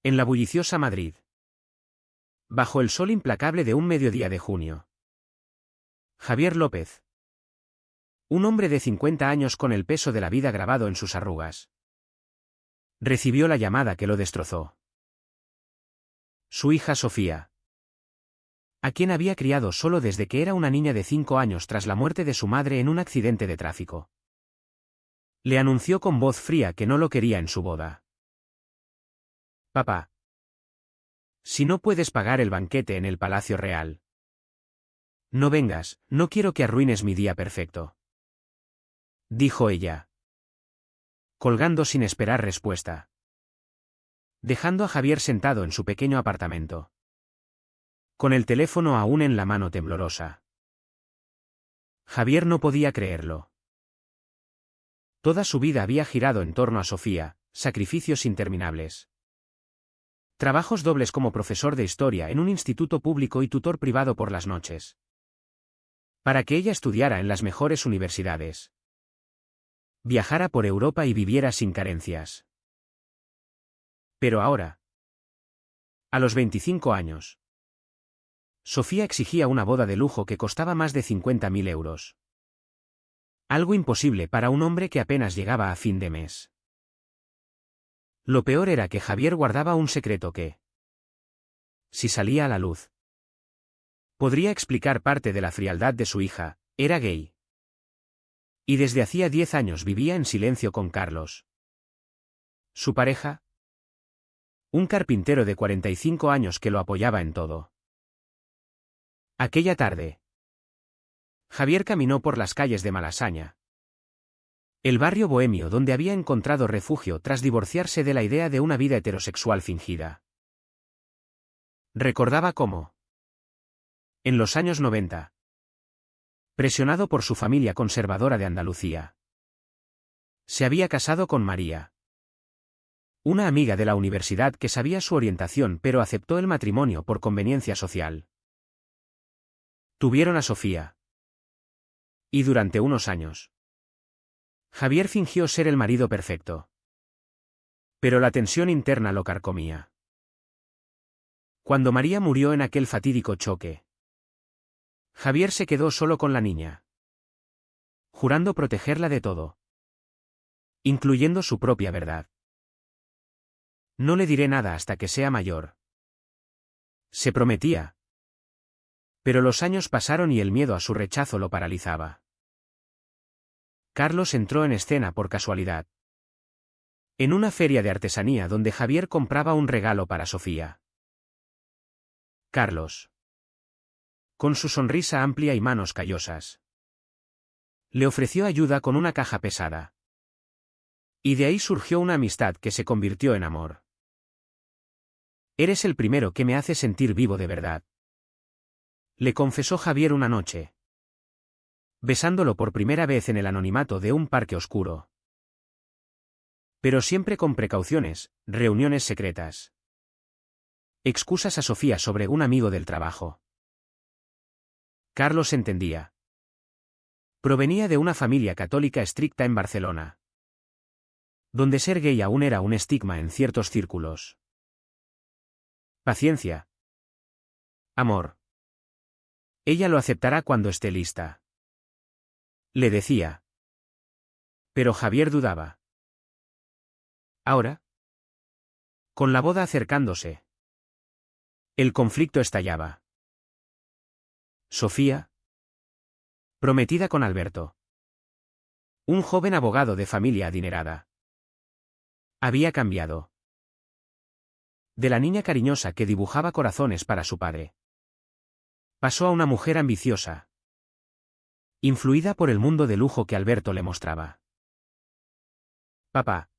En la bulliciosa Madrid. Bajo el sol implacable de un mediodía de junio. Javier López. Un hombre de 50 años con el peso de la vida grabado en sus arrugas. Recibió la llamada que lo destrozó. Su hija Sofía, a quien había criado solo desde que era una niña de 5 años tras la muerte de su madre en un accidente de tráfico. Le anunció con voz fría que no lo quería en su boda. Papá. Si no puedes pagar el banquete en el Palacio Real. No vengas, no quiero que arruines mi día perfecto. Dijo ella, colgando sin esperar respuesta. Dejando a Javier sentado en su pequeño apartamento. Con el teléfono aún en la mano temblorosa. Javier no podía creerlo. Toda su vida había girado en torno a Sofía, sacrificios interminables. Trabajos dobles como profesor de historia en un instituto público y tutor privado por las noches. Para que ella estudiara en las mejores universidades. Viajara por Europa y viviera sin carencias. Pero ahora, a los 25 años, Sofía exigía una boda de lujo que costaba más de 50.000 euros. Algo imposible para un hombre que apenas llegaba a fin de mes. Lo peor era que Javier guardaba un secreto que, si salía a la luz, podría explicar parte de la frialdad de su hija. Era gay. Y desde hacía 10 años vivía en silencio con Carlos. Su pareja, un carpintero de 45 años que lo apoyaba en todo. Aquella tarde, Javier caminó por las calles de Malasaña, el barrio bohemio donde había encontrado refugio tras divorciarse de la idea de una vida heterosexual fingida. Recordaba cómo, en los años 90, presionado por su familia conservadora de Andalucía, se había casado con María, una amiga de la universidad que sabía su orientación pero aceptó el matrimonio por conveniencia social. Tuvieron a Sofía. Y durante unos años, Javier fingió ser el marido perfecto. Pero la tensión interna lo carcomía. Cuando María murió en aquel fatídico choque, Javier se quedó solo con la niña, jurando protegerla de todo, incluyendo su propia verdad. No le diré nada hasta que sea mayor. Se prometía. Pero los años pasaron y el miedo a su rechazo lo paralizaba. Carlos entró en escena por casualidad. En una feria de artesanía donde Javier compraba un regalo para Sofía. Carlos, con su sonrisa amplia y manos callosas, le ofreció ayuda con una caja pesada. Y de ahí surgió una amistad que se convirtió en amor. Eres el primero que me hace sentir vivo de verdad, le confesó Javier una noche, besándolo por primera vez en el anonimato de un parque oscuro. Pero siempre con precauciones, reuniones secretas. Excusas a Sofía sobre un amigo del trabajo. Carlos entendía. Provenía de una familia católica estricta en Barcelona, donde ser gay aún era un estigma en ciertos círculos. Paciencia. Amor. Ella lo aceptará cuando esté lista, le decía. Pero Javier dudaba. Ahora, con la boda acercándose, el conflicto estallaba. Sofía, prometida con Alberto, un joven abogado de familia adinerada, había cambiado. De la niña cariñosa que dibujaba corazones para su padre, pasó a una mujer ambiciosa, influida por el mundo de lujo que Alberto le mostraba. Papá.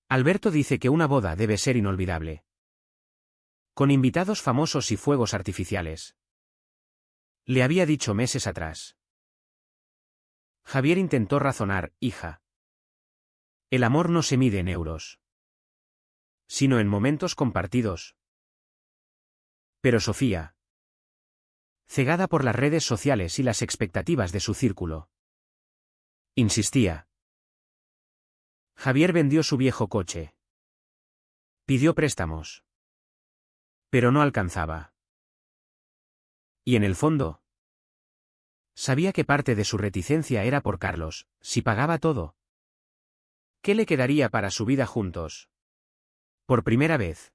Alberto dice que una boda debe ser inolvidable, con invitados famosos y fuegos artificiales. Le había dicho meses atrás. Javier intentó razonar, hija. El amor no se mide en euros, sino en momentos compartidos. Pero Sofía, cegada por las redes sociales y las expectativas de su círculo, insistía. Javier vendió su viejo coche, Pidió préstamos. Pero no alcanzaba. Y en el fondo, sabía que parte de su reticencia era por Carlos, si pagaba todo. ¿Qué le quedaría para su vida juntos? Por primera vez,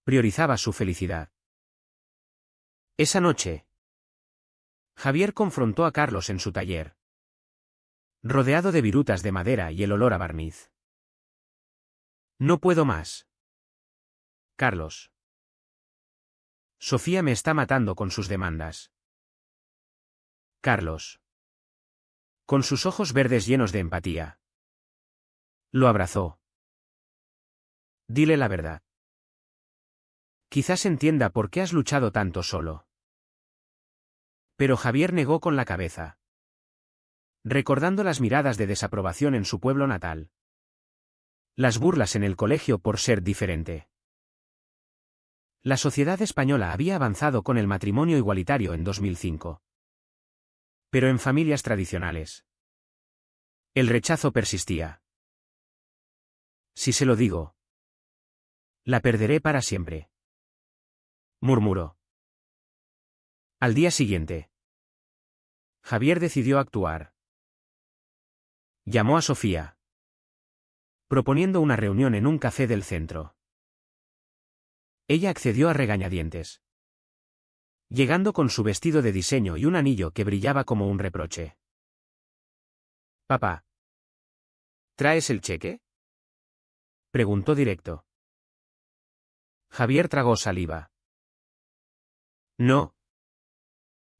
priorizaba su felicidad. Esa noche, Javier confrontó a Carlos en su taller, rodeado de virutas de madera y el olor a barniz. No puedo más. Carlos. Sofía me está matando con sus demandas. Carlos. Con sus ojos verdes llenos de empatía. Lo abrazó. Dile la verdad. Quizás entienda por qué has luchado tanto solo. Pero Javier negó con la cabeza, recordando las miradas de desaprobación en su pueblo natal. Las burlas en el colegio por ser diferente. La sociedad española había avanzado con el matrimonio igualitario en 2005. Pero en familias tradicionales, el rechazo persistía. Si se lo digo, la perderé para siempre, murmuró. Al día siguiente, Javier decidió actuar. Llamó a Sofía, proponiendo una reunión en un café del centro. Ella accedió a regañadientes, llegando con su vestido de diseño y un anillo que brillaba como un reproche. «Papá, ¿traes el cheque?», preguntó directo. Javier tragó saliva. «No.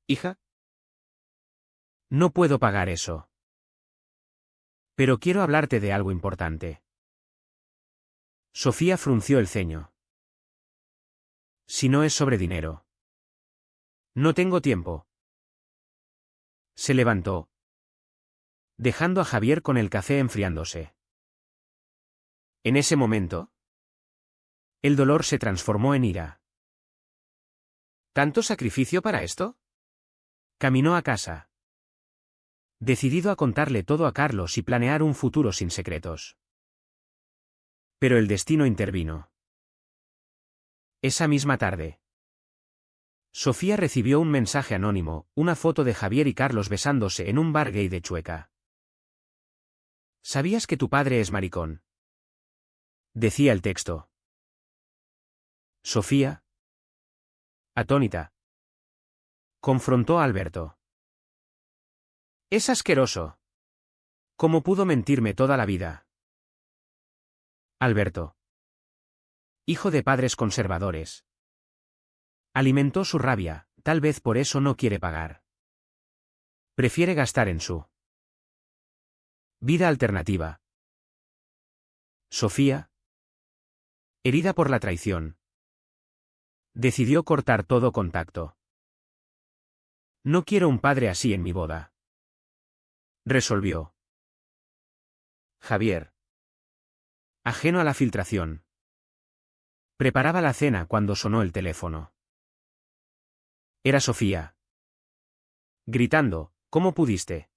Hija. No puedo pagar eso. Pero quiero hablarte de algo importante». Sofía frunció el ceño. «Si no es sobre dinero». «No tengo tiempo». Se levantó, dejando a Javier con el café enfriándose. En ese momento, el dolor se transformó en ira. ¿Tanto sacrificio para esto? Caminó a casa, decidido a contarle todo a Carlos y planear un futuro sin secretos. Pero el destino intervino. Esa misma tarde, Sofía recibió un mensaje anónimo, una foto de Javier y Carlos besándose en un bar gay de Chueca. ¿Sabías que tu padre es maricón?, decía el texto. Sofía, atónita, confrontó a Alberto. «Es asqueroso. ¿Cómo pudo mentirme toda la vida?». Alberto, hijo de padres conservadores, alimentó su rabia, tal vez por eso no quiere pagar. Prefiere gastar en su vida alternativa. Sofía, herida por la traición, decidió cortar todo contacto. «No quiero un padre así en mi boda», resolvió. Javier, ajeno a la filtración, preparaba la cena cuando sonó el teléfono. Era Sofía, gritando: «¿Cómo pudiste?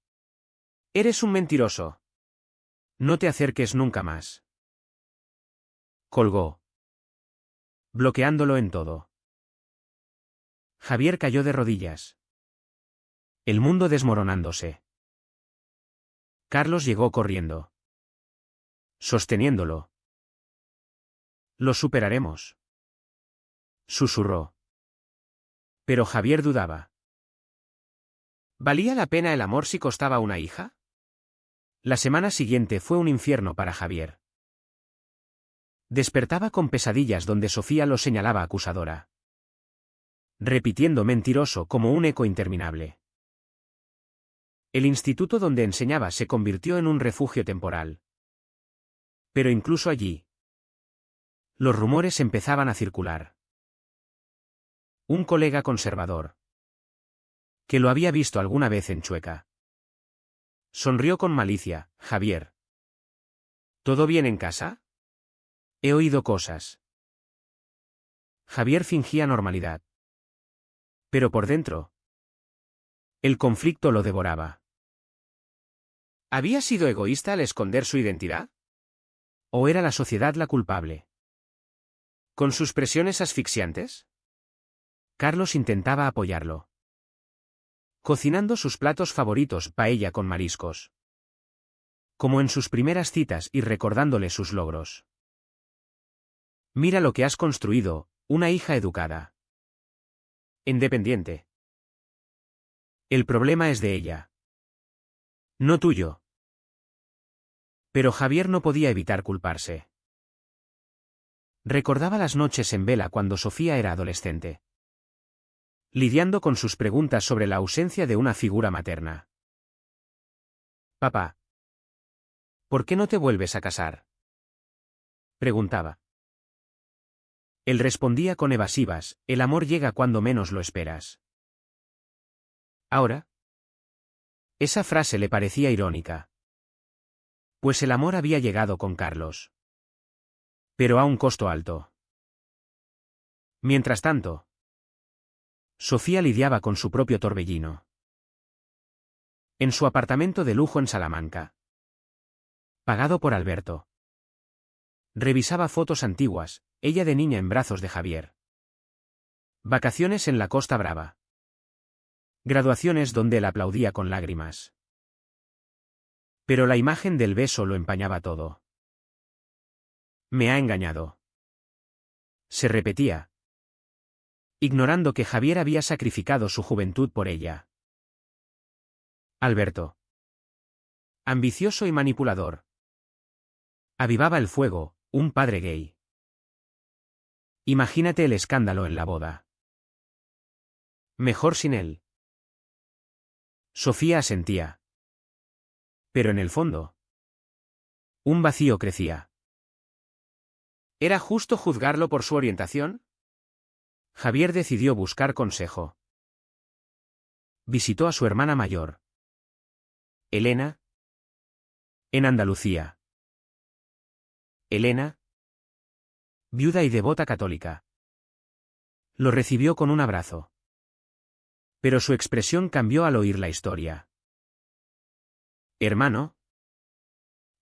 Eres un mentiroso. No te acerques nunca más». Colgó, bloqueándolo en todo. Javier cayó de rodillas, el mundo desmoronándose. Carlos llegó corriendo, sosteniéndolo. «Lo superaremos», susurró. Pero Javier dudaba. ¿Valía la pena el amor si costaba una hija? La semana siguiente fue un infierno para Javier. Despertaba con pesadillas donde Sofía lo señalaba acusadora, repitiendo mentiroso como un eco interminable. El instituto donde enseñaba se convirtió en un refugio temporal. Pero incluso allí, los rumores empezaban a circular. Un colega conservador, que lo había visto alguna vez en Chueca, sonrió con malicia: «Javier, ¿todo bien en casa? He oído cosas». Javier fingía normalidad. Pero por dentro, el conflicto lo devoraba. ¿Había sido egoísta al esconder su identidad? ¿O era la sociedad la culpable? ¿Con sus presiones asfixiantes? Carlos intentaba apoyarlo. Cocinando sus platos favoritos, paella con mariscos. Como en sus primeras citas y recordándole sus logros. Mira lo que has construido, una hija educada. Independiente. El problema es de ella. No tuyo. Pero Javier no podía evitar culparse. Recordaba las noches en vela cuando Sofía era adolescente. Lidiando con sus preguntas sobre la ausencia de una figura materna. Papá. ¿Por qué no te vuelves a casar? Preguntaba. Él respondía con evasivas, el amor llega cuando menos lo esperas. ¿Ahora? Esa frase le parecía irónica. Pues el amor había llegado con Carlos. Pero a un costo alto. Mientras tanto, Sofía lidiaba con su propio torbellino. En su apartamento de lujo en Salamanca. Pagado por Alberto. Revisaba fotos antiguas, ella de niña en brazos de Javier. Vacaciones en la Costa Brava. Graduaciones donde él aplaudía con lágrimas. Pero la imagen del beso lo empañaba todo. Me ha engañado. Se repetía. Ignorando que Javier había sacrificado su juventud por ella. Alberto. Ambicioso y manipulador. Avivaba el fuego, un padre gay. Imagínate el escándalo en la boda. Mejor sin él. Sofía asentía. Pero en el fondo, un vacío crecía. ¿Era justo juzgarlo por su orientación? Javier decidió buscar consejo. Visitó a su hermana mayor, Elena, en Andalucía. Elena, viuda y devota católica. Lo recibió con un abrazo. Pero su expresión cambió al oír la historia. Hermano,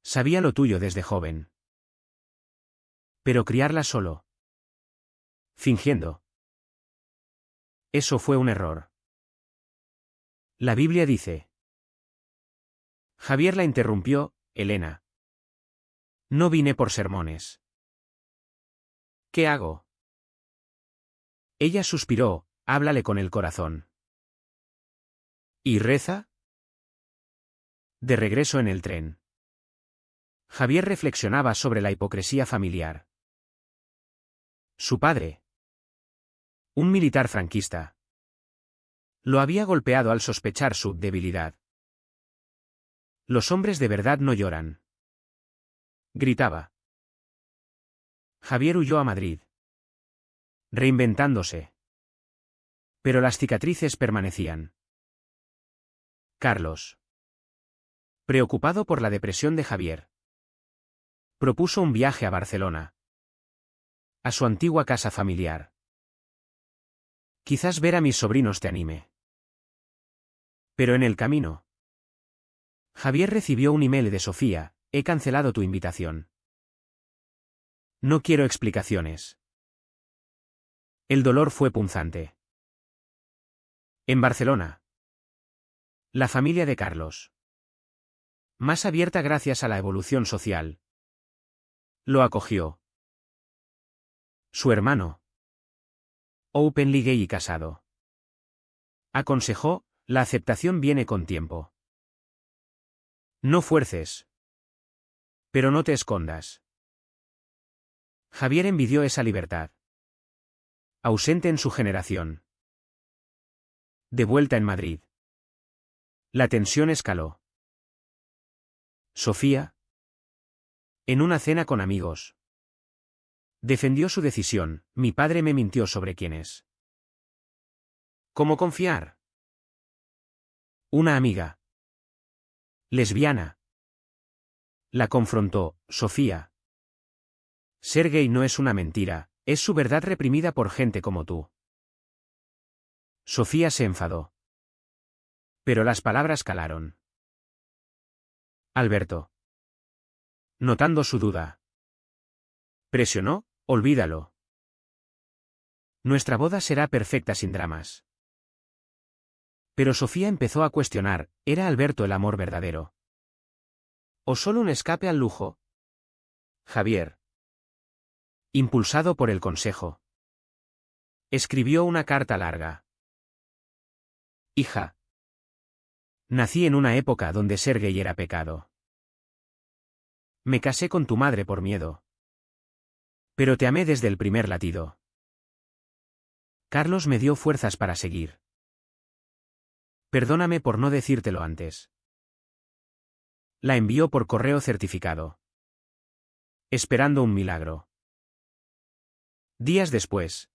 sabía lo tuyo desde joven. Pero criarla solo. Fingiendo. Eso fue un error. La Biblia dice. Javier la interrumpió, Elena. No vine por sermones. ¿Qué hago? Ella suspiró, háblale con el corazón. ¿Y reza? De regreso en el tren. Javier reflexionaba sobre la hipocresía familiar. Su padre. Un militar franquista. Lo había golpeado al sospechar su debilidad. Los hombres de verdad no lloran. Gritaba. Javier huyó a Madrid. Reinventándose. Pero las cicatrices permanecían. Carlos. Preocupado por la depresión de Javier. Propuso un viaje a Barcelona. A su antigua casa familiar. Quizás ver a mis sobrinos te anime. Pero en el camino. Javier recibió un email de Sofía, he cancelado tu invitación. No quiero explicaciones. El dolor fue punzante. En Barcelona. La familia de Carlos. Más abierta gracias a la evolución social. Lo acogió. Su hermano. Openly gay y casado. Aconsejó, la aceptación viene con tiempo. No fuerces. Pero no te escondas. Javier envidió esa libertad. Ausente en su generación. De vuelta en Madrid. La tensión escaló. Sofía. En una cena con amigos. Defendió su decisión, mi padre me mintió sobre quién es. ¿Cómo confiar? Una amiga. Lesbiana. La confrontó, Sofía. Ser gay no es una mentira, es su verdad reprimida por gente como tú. Sofía se enfadó. Pero las palabras calaron. Alberto. Notando su duda. Presionó, olvídalo. Nuestra boda será perfecta sin dramas. Pero Sofía empezó a cuestionar, ¿era Alberto el amor verdadero? ¿O solo un escape al lujo? Javier, impulsado por el consejo, escribió una carta larga. Hija, nací en una época donde ser gay era pecado. Me casé con tu madre por miedo. Pero te amé desde el primer latido. Carlos me dio fuerzas para seguir. Perdóname por no decírtelo antes. La envió por correo certificado. Esperando un milagro. Días después.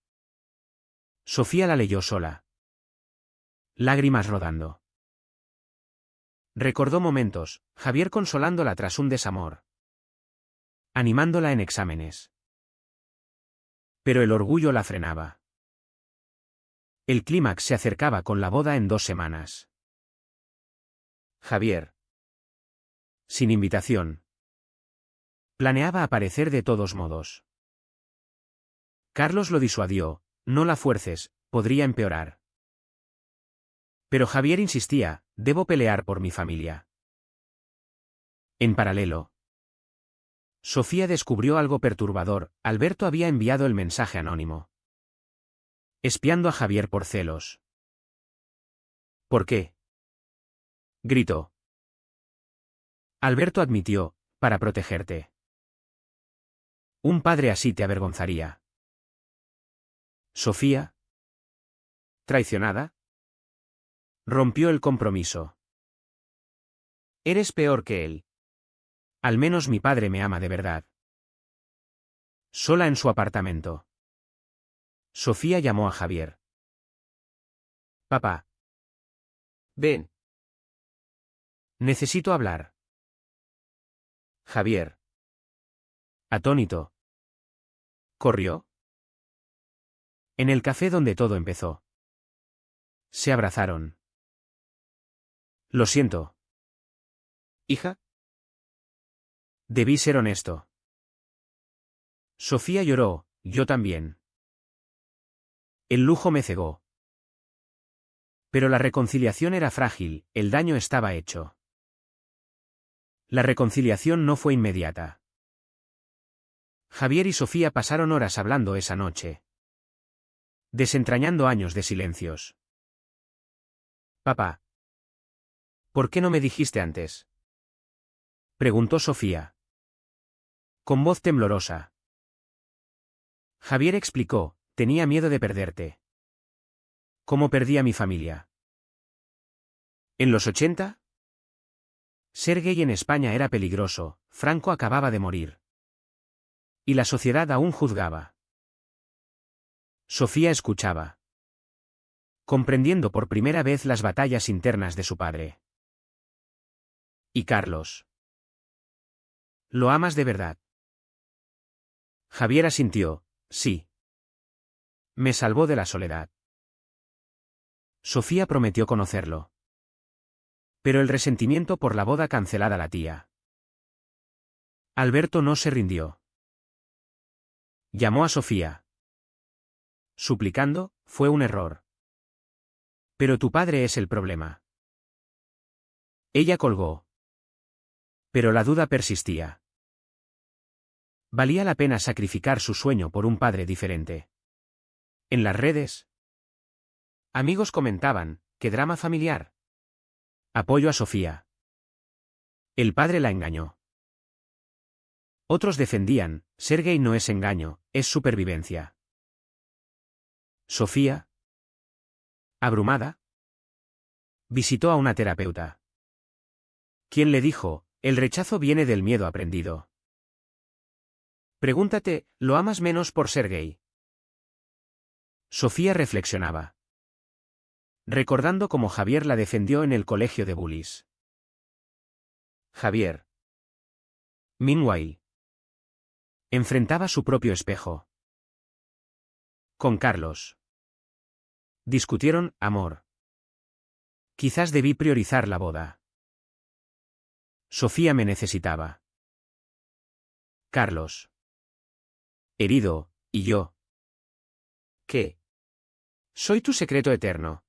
Sofía la leyó sola. Lágrimas rodando. Recordó momentos, Javier consolándola tras un desamor. Animándola en exámenes. Pero el orgullo la frenaba. El clímax se acercaba con la boda en 2 semanas. Javier, sin invitación, planeaba aparecer de todos modos. Carlos lo disuadió, no la fuerces, podría empeorar. Pero Javier insistía, debo pelear por mi familia. En paralelo, Sofía descubrió algo perturbador, Alberto había enviado el mensaje anónimo. Espiando a Javier por celos. ¿Por qué? Gritó. Alberto admitió, para protegerte. Un padre así te avergonzaría. Sofía, traicionada, rompió el compromiso. Eres peor que él. Al menos mi padre me ama de verdad. Sola en su apartamento. Sofía llamó a Javier. Papá. Ven. Necesito hablar. Javier. Atónito. Corrió. En el café donde todo empezó. Se abrazaron. Lo siento. ¿Hija? Debí ser honesto. Sofía lloró, yo también. El lujo me cegó. Pero la reconciliación era frágil, el daño estaba hecho. La reconciliación no fue inmediata. Javier y Sofía pasaron horas hablando esa noche. Desentrañando años de silencios. Papá. ¿Por qué no me dijiste antes? Preguntó Sofía. Con voz temblorosa. Javier explicó, tenía miedo de perderte. ¿Cómo perdí a mi familia? ¿En los 80? Ser gay en España era peligroso, Franco acababa de morir. Y la sociedad aún juzgaba. Sofía escuchaba. Comprendiendo por primera vez las batallas internas de su padre. ¿Y Carlos? ¿Lo amas de verdad? Javier asintió, sí. Me salvó de la soledad. Sofía prometió conocerlo. Pero el resentimiento por la boda cancelada la tía. Alberto no se rindió. Llamó a Sofía. Suplicando, fue un error. Pero tu padre es el problema. Ella colgó. Pero la duda persistía. ¿Valía la pena sacrificar su sueño por un padre diferente? En las redes. Amigos comentaban, ¿qué drama familiar? Apoyo a Sofía. El padre la engañó. Otros defendían, ser gay no es engaño, es supervivencia. Sofía, abrumada, visitó a una terapeuta. ¿Quién le dijo? El rechazo viene del miedo aprendido. Pregúntate, ¿lo amas menos por ser gay? Sofía reflexionaba. Recordando cómo Javier la defendió en el colegio de bullies. Javier. Meanwhile. Enfrentaba su propio espejo. Con Carlos. Discutieron, amor. Quizás debí priorizar la boda. Sofía me necesitaba. Carlos. Herido, y yo. ¿Qué? Soy tu secreto eterno.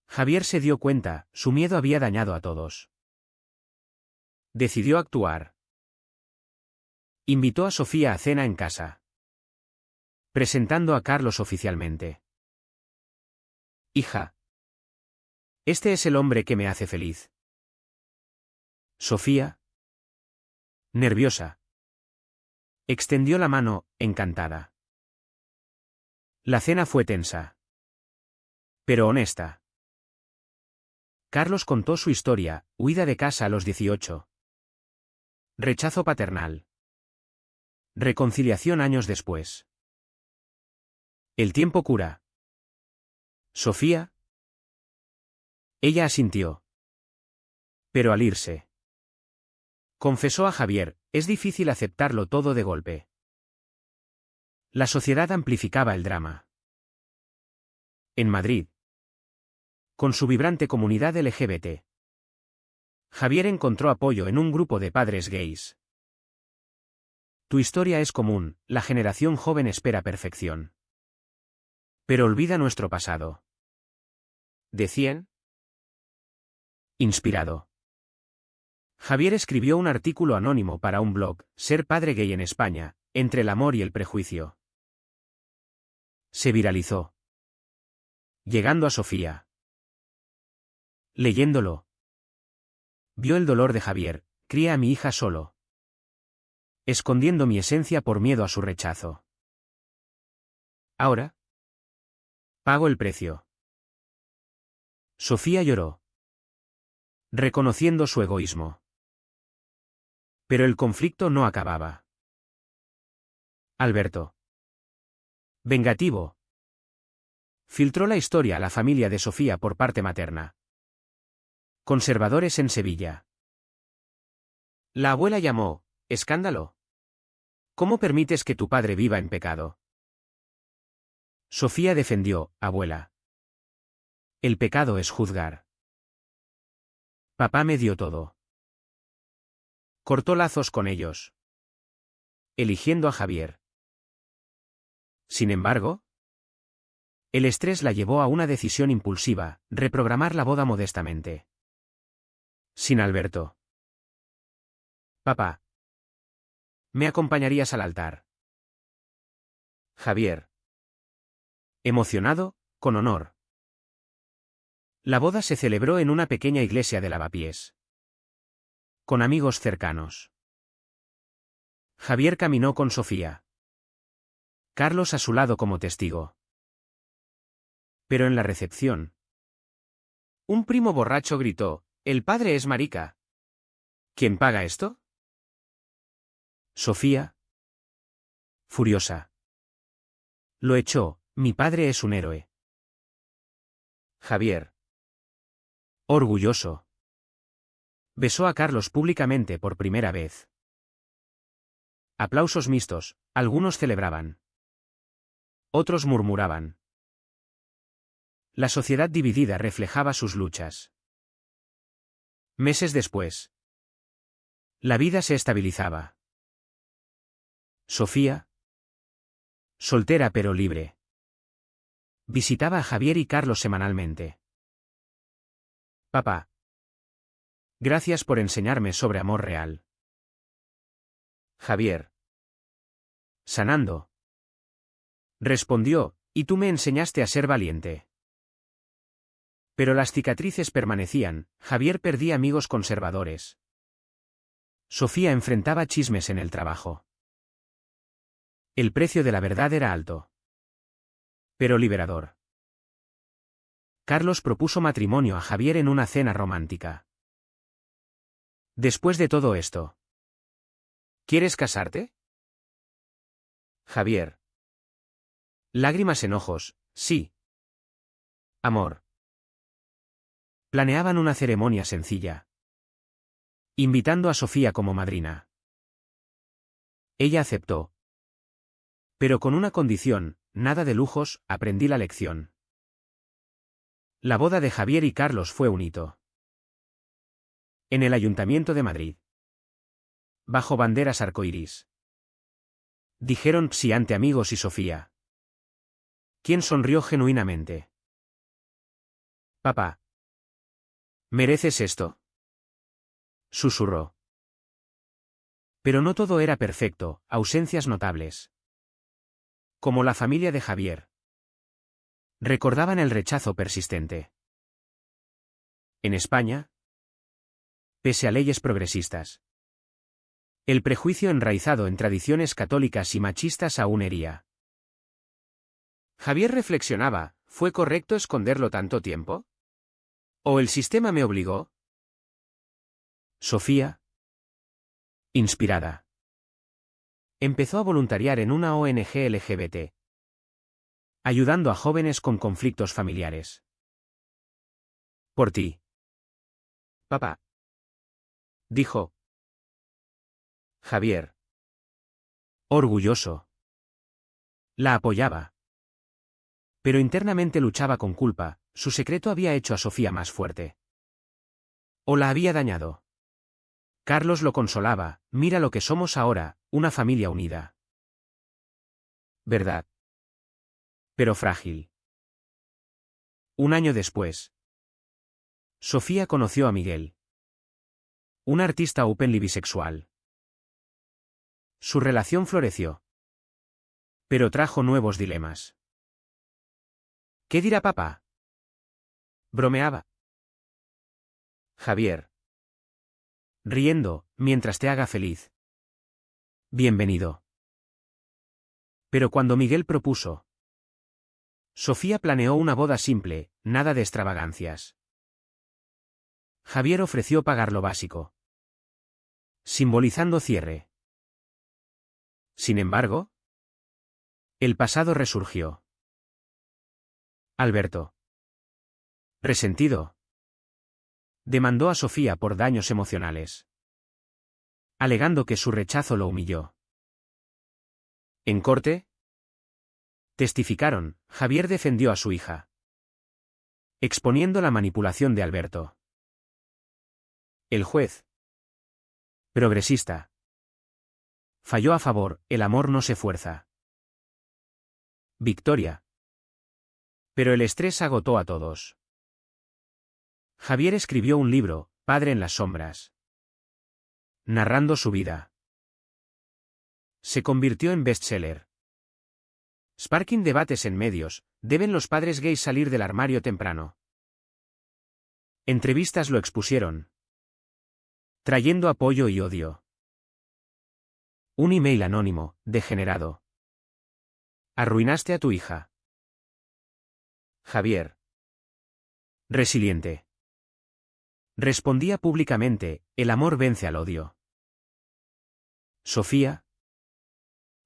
Javier se dio cuenta, su miedo había dañado a todos. Decidió actuar. Invitó a Sofía a cena en casa, presentando a Carlos oficialmente. Hija. Este es el hombre que me hace feliz. Sofía, nerviosa, extendió la mano, encantada. La cena fue tensa, pero honesta. Carlos contó su historia, huida de casa a los 18. Rechazo paternal. Reconciliación años después. El tiempo cura. Sofía. Ella asintió. Pero al irse, confesó a Javier, es difícil aceptarlo todo de golpe. La sociedad amplificaba el drama. En Madrid, con su vibrante comunidad LGBT, Javier encontró apoyo en un grupo de padres gays. Tu historia es común, la generación joven espera perfección. Pero olvida nuestro pasado. ¿Decían? Inspirado. Javier escribió un artículo anónimo para un blog, Ser padre gay en España, entre el amor y el prejuicio. Se viralizó, llegando a Sofía. Leyéndolo, vio el dolor de Javier, cría a mi hija solo, escondiendo mi esencia por miedo a su rechazo. Ahora, pago el precio. Sofía lloró, reconociendo su egoísmo. Pero el conflicto no acababa. Alberto, vengativo, filtró la historia a la familia de Sofía por parte materna. Conservadores en Sevilla. La abuela llamó, escándalo. ¿Cómo permites que tu padre viva en pecado? Sofía defendió, abuela. El pecado es juzgar. Papá me dio todo. Cortó lazos con ellos, eligiendo a Javier. Sin embargo, el estrés la llevó a una decisión impulsiva, reprogramar la boda modestamente. Sin Alberto. Papá. ¿Me acompañarías al altar? Javier. Emocionado, con honor. La boda se celebró en una pequeña iglesia de Lavapiés. Con amigos cercanos. Javier caminó con Sofía. Carlos a su lado como testigo. Pero en la recepción, un primo borracho gritó, «El padre es marica». ¿Quién paga esto? Sofía. Furiosa. Lo echó, mi padre es un héroe. Javier. Orgulloso. Besó a Carlos públicamente por primera vez. Aplausos mixtos, algunos celebraban. Otros murmuraban. La sociedad dividida reflejaba sus luchas. Meses después, la vida se estabilizaba. Sofía, soltera pero libre, visitaba a Javier y Carlos semanalmente. Papá, gracias por enseñarme sobre amor real. Javier, sanando, respondió, y tú me enseñaste a ser valiente. Pero las cicatrices permanecían, Javier perdía amigos conservadores. Sofía enfrentaba chismes en el trabajo. El precio de la verdad era alto, pero liberador. Carlos propuso matrimonio a Javier en una cena romántica. Después de todo esto, ¿quieres casarte? Javier. Lágrimas en ojos, sí. Amor. Planeaban una ceremonia sencilla, invitando a Sofía como madrina. Ella aceptó. Pero con una condición, nada de lujos, aprendí la lección. La boda de Javier y Carlos fue un hito. En el Ayuntamiento de Madrid. Bajo banderas arcoíris. Dijeron sí ante amigos y Sofía. quien sonrió genuinamente. Papá. ¿Mereces esto?, susurró. Pero no todo era perfecto, ausencias notables. Como la familia de Javier. Recordaban el rechazo persistente. En España, pese a leyes progresistas, el prejuicio enraizado en tradiciones católicas y machistas aún hería. Javier reflexionaba, ¿fue correcto esconderlo tanto tiempo? ¿O el sistema me obligó? Sofía, inspirada, empezó a voluntariar en una ONG LGBT, ayudando a jóvenes con conflictos familiares. Por ti, papá, dijo Javier. Orgulloso. La apoyaba. Pero internamente luchaba con culpa, su secreto había hecho a Sofía más fuerte. ¿O la había dañado? Carlos lo consolaba, mira lo que somos ahora, una familia unida. ¿Verdad? Pero frágil. Un año después, Sofía conoció a Miguel. Un artista openly bisexual. Su relación floreció. Pero trajo nuevos dilemas. ¿Qué dirá papá?, bromeaba Javier, riendo, mientras te haga feliz. Bienvenido. Pero cuando Miguel propuso, Sofía planeó una boda simple, nada de extravagancias. Javier ofreció pagar lo básico, simbolizando cierre. Sin embargo, el pasado resurgió. Alberto, resentido, demandó a Sofía por daños emocionales, alegando que su rechazo lo humilló. En corte, testificaron, Javier defendió a su hija, exponiendo la manipulación de Alberto. El juez, progresista, falló a favor, el amor no se fuerza. Victoria. Pero el estrés agotó a todos. Javier escribió un libro, Padre en las sombras, narrando su vida. Se convirtió en bestseller. Sparking debates en medios, ¿deben los padres gays salir del armario temprano? Entrevistas lo expusieron, trayendo apoyo y odio. Un email anónimo, degenerado. Arruinaste a tu hija. Javier, resiliente, respondía públicamente, el amor vence al odio. Sofía,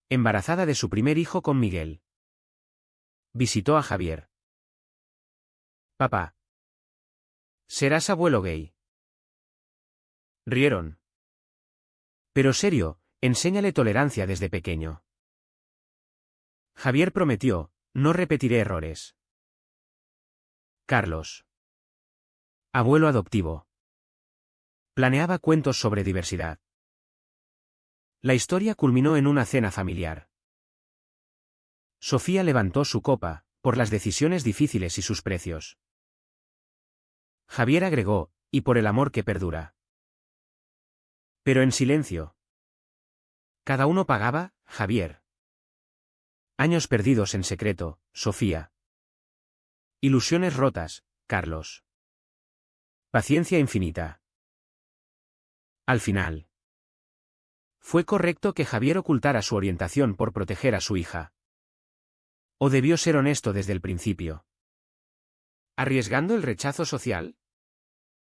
embarazada de su primer hijo con Miguel, visitó a Javier. Papá, ¿serás abuelo gay? Rieron. Pero serio, enséñale tolerancia desde pequeño. Javier prometió, no repetiré errores. Carlos, abuelo adoptivo, planeaba cuentos sobre diversidad. La historia culminó en una cena familiar. Sofía levantó su copa, por las decisiones difíciles y sus precios. Javier agregó, y por el amor que perdura. Pero en silencio. Cada uno pagaba, Javier. Años perdidos en secreto, Sofía. Ilusiones rotas, Carlos. Paciencia infinita. Al final. ¿Fue correcto que Javier ocultara su orientación por proteger a su hija? ¿O debió ser honesto desde el principio? ¿Arriesgando el rechazo social?